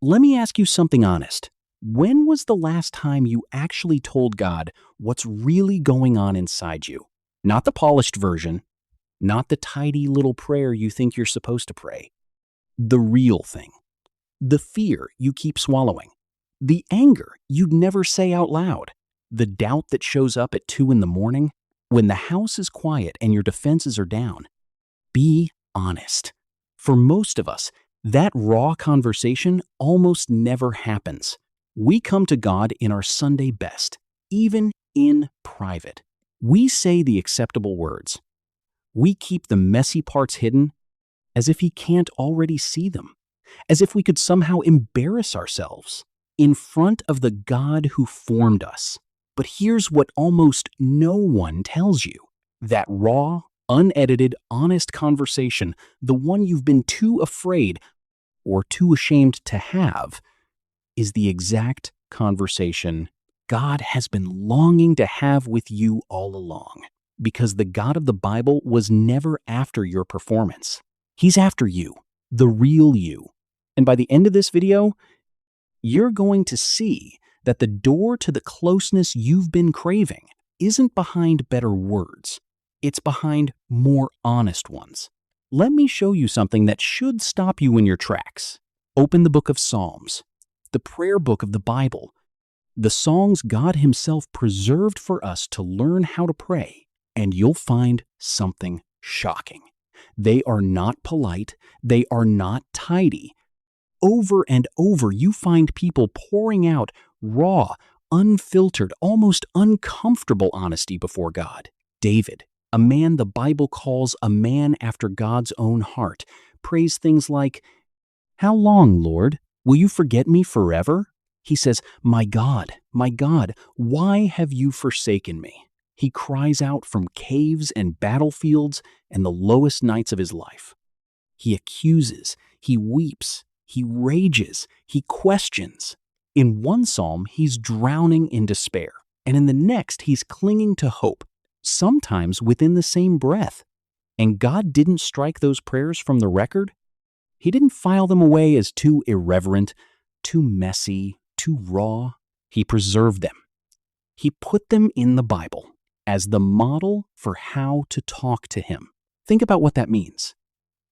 Let me ask you something honest. When was the last time you actually told God what's really going on inside you? Not the polished version, not the tidy little prayer you think you're supposed to pray. The real thing. The fear you keep swallowing. The anger you'd never say out loud. The doubt that shows up at 2 in the morning when the house is quiet and your defenses are down. Be honest. For most of us, that raw conversation almost never happens. We come to God in our Sunday best, even in private. We say the acceptable words. We keep the messy parts hidden as if He can't already see them, as if we could somehow embarrass ourselves in front of the God who formed us. But here's what almost no one tells you. That raw, unedited, honest conversation, the one you've been too afraid or too ashamed to have, is the exact conversation God has been longing to have with you all along. Because the God of the Bible was never after your performance. He's after you, the real you. And by the end of this video, you're going to see that the door to the closeness you've been craving isn't behind better words. It's behind more honest ones. Let me show you something that should stop you in your tracks. Open the book of Psalms, the prayer book of the Bible, the songs God Himself preserved for us to learn how to pray, and you'll find something shocking. They are not polite. They are not tidy. Over and over, you find people pouring out raw, unfiltered, almost uncomfortable honesty before God. David, a man the Bible calls a man after God's own heart, prays things like, "How long, Lord? Will you forget me forever?" He says, my God, why have you forsaken me?" He cries out from caves and battlefields and the lowest nights of his life. He accuses, he weeps, he rages, he questions. In one psalm, he's drowning in despair, and in the next, he's clinging to hope, sometimes within the same breath. And God didn't strike those prayers from the record. He didn't file them away as too irreverent, too messy, too raw. He preserved them. He put them in the Bible as the model for how to talk to Him. Think about what that means.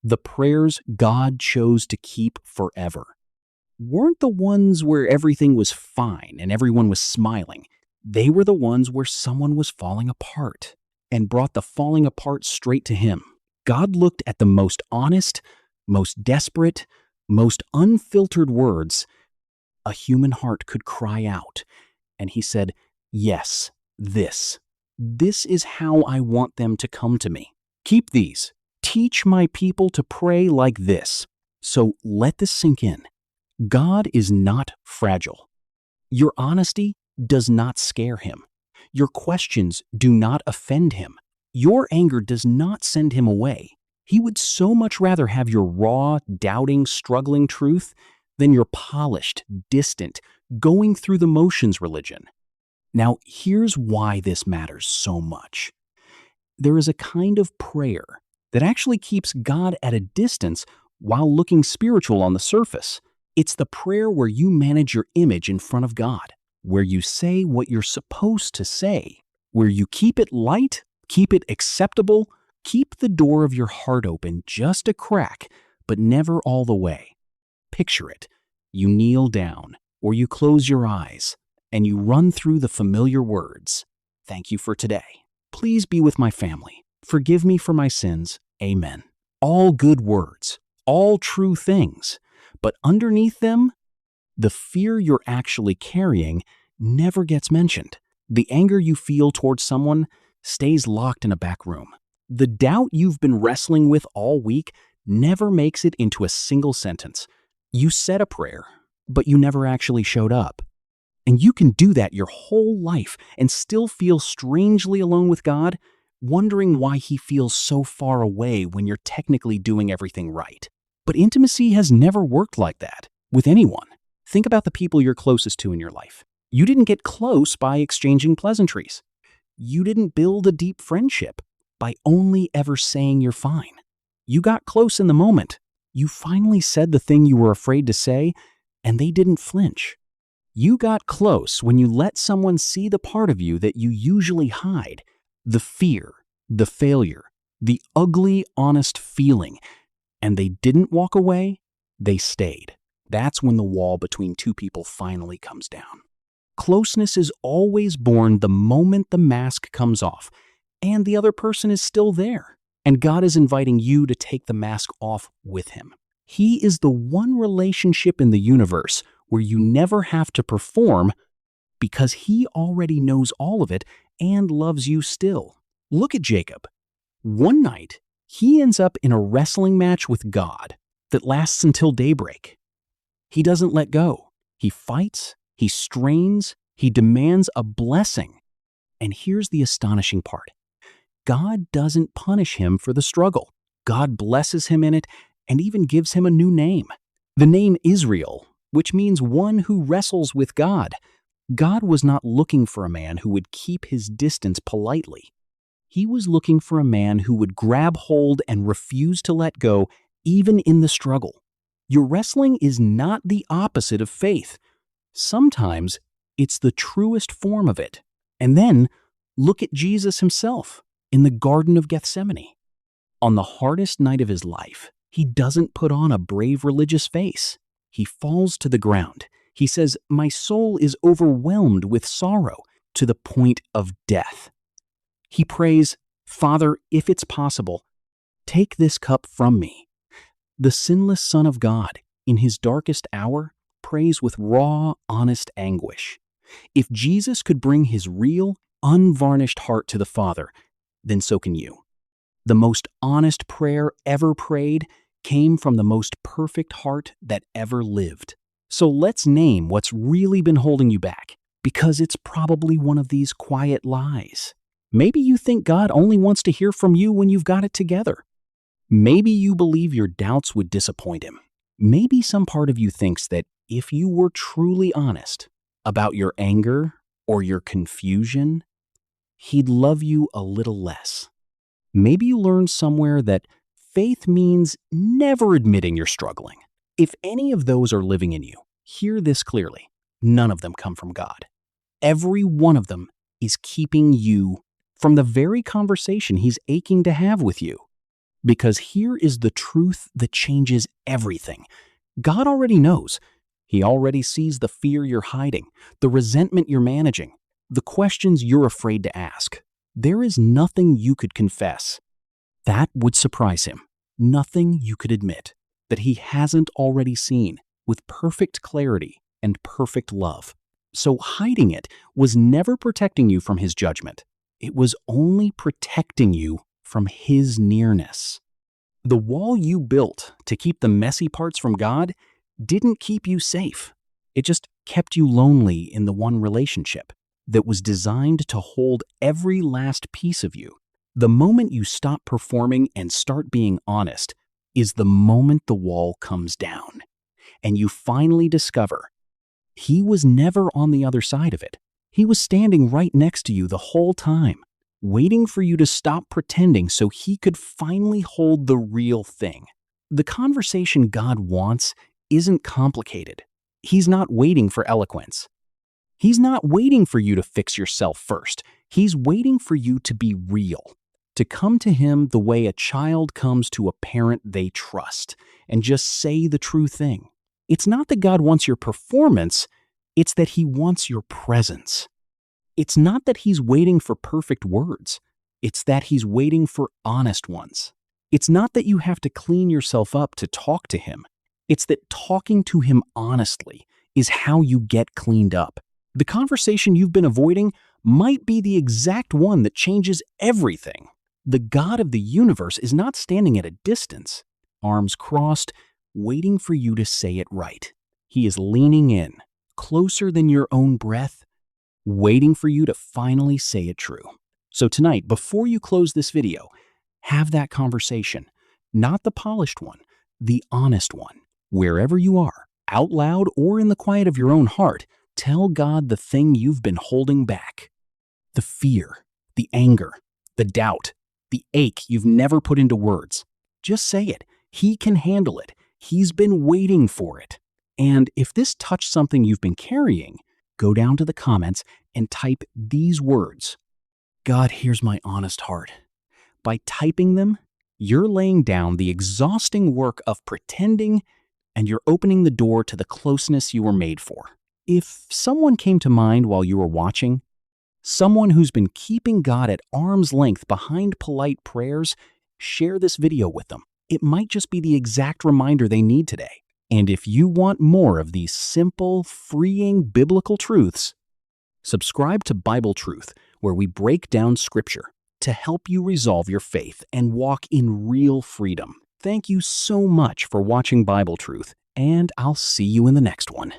The prayers God chose to keep forever weren't the ones where everything was fine and everyone was smiling. They were the ones where someone was falling apart and brought the falling apart straight to Him. God looked at the most honest, most desperate, most unfiltered words a human heart could cry out, and He said, "Yes, this is how I want them to come to me. Keep these. Teach my people to pray like this." So let this sink in. God is not fragile. Your honesty does not scare Him. Your questions do not offend Him. Your anger does not send Him away. He would so much rather have your raw, doubting, struggling truth than your polished, distant, going through the motions religion. Now, here's why this matters so much. There is a kind of prayer that actually keeps God at a distance while looking spiritual on the surface. It's the prayer where you manage your image in front of God, where you say what you're supposed to say, where you keep it light, keep it acceptable, keep the door of your heart open just a crack, but never all the way. Picture it. You kneel down, or you close your eyes, and you run through the familiar words. "Thank you for today. Please be with my family. Forgive me for my sins. Amen." All good words, all true things. But underneath them, the fear you're actually carrying never gets mentioned. The anger you feel towards someone stays locked in a back room. The doubt you've been wrestling with all week never makes it into a single sentence. You said a prayer, but you never actually showed up. And you can do that your whole life and still feel strangely alone with God, wondering why He feels so far away when you're technically doing everything right. But intimacy has never worked like that with anyone. Think about the people you're closest to in your life. You didn't get close by exchanging pleasantries. You didn't build a deep friendship by only ever saying you're fine. You got close in the moment. You finally said the thing you were afraid to say, and they didn't flinch. You got close when you let someone see the part of you that you usually hide, the fear, the failure, the ugly, honest feeling, and they didn't walk away, they stayed. That's when the wall between two people finally comes down. Closeness is always born the moment the mask comes off, and the other person is still there. And God is inviting you to take the mask off with Him. He is the one relationship in the universe where you never have to perform because He already knows all of it and loves you still. Look at Jacob. One night, he ends up in a wrestling match with God that lasts until daybreak. He doesn't let go. He fights, he strains, he demands a blessing. And here's the astonishing part. God doesn't punish him for the struggle. God blesses him in it and even gives him a new name. The name Israel, which means one who wrestles with God. God was not looking for a man who would keep his distance politely. He was looking for a man who would grab hold and refuse to let go, even in the struggle. Your wrestling is not the opposite of faith. Sometimes it's the truest form of it. And then look at Jesus himself in the Garden of Gethsemane. On the hardest night of his life, he doesn't put on a brave religious face. He falls to the ground. He says, "My soul is overwhelmed with sorrow to the point of death." He prays, "Father, if it's possible, take this cup from me." The sinless Son of God, in his darkest hour, prays with raw, honest anguish. If Jesus could bring his real, unvarnished heart to the Father, then so can you. The most honest prayer ever prayed came from the most perfect heart that ever lived. So let's name what's really been holding you back, because it's probably one of these quiet lies. Maybe you think God only wants to hear from you when you've got it together. Maybe you believe your doubts would disappoint him. Maybe some part of you thinks that if you were truly honest about your anger or your confusion, he'd love you a little less. Maybe you learned somewhere that faith means never admitting you're struggling. If any of those are living in you, hear this clearly. None of them come from God. Every one of them is keeping you from the very conversation he's aching to have with you. Because here is the truth that changes everything. God already knows. He already sees the fear you're hiding, the resentment you're managing, the questions you're afraid to ask. There is nothing you could confess. That would surprise him. Nothing you could admit that he hasn't already seen with perfect clarity and perfect love. So hiding it was never protecting you from his judgment. It was only protecting you from his nearness. The wall you built to keep the messy parts from God didn't keep you safe. It just kept you lonely in the one relationship that was designed to hold every last piece of you. The moment you stop performing and start being honest is the moment the wall comes down, and you finally discover he was never on the other side of it. He was standing right next to you the whole time, waiting for you to stop pretending so he could finally hold the real thing. The conversation God wants isn't complicated. He's not waiting for eloquence. He's not waiting for you to fix yourself first. He's waiting for you to be real, to come to him the way a child comes to a parent they trust, and just say the true thing. It's not that God wants your performance, it's that he wants your presence. It's not that he's waiting for perfect words, it's that he's waiting for honest ones. It's not that you have to clean yourself up to talk to him. It's that talking to him honestly is how you get cleaned up. The conversation you've been avoiding might be the exact one that changes everything. The God of the universe is not standing at a distance, arms crossed, waiting for you to say it right. He is leaning in, closer than your own breath, waiting for you to finally say it true. So tonight, before you close this video, have that conversation, not the polished one, the honest one. Wherever you are, out loud or in the quiet of your own heart, tell God the thing you've been holding back. The fear, the anger, the doubt, the ache you've never put into words. Just say it. He can handle it. He's been waiting for it. And if this touched something you've been carrying, go down to the comments and type these words: God hears my honest heart. By typing them, you're laying down the exhausting work of pretending, and you're opening the door to the closeness you were made for. If someone came to mind while you were watching, someone who's been keeping God at arm's length behind polite prayers, share this video with them. It might just be the exact reminder they need today. And if you want more of these simple, freeing biblical truths, subscribe to BibleTruth, where we break down Scripture to help you resolve your faith and walk in real freedom. Thank you so much for watching BibleTruth, and I'll see you in the next one.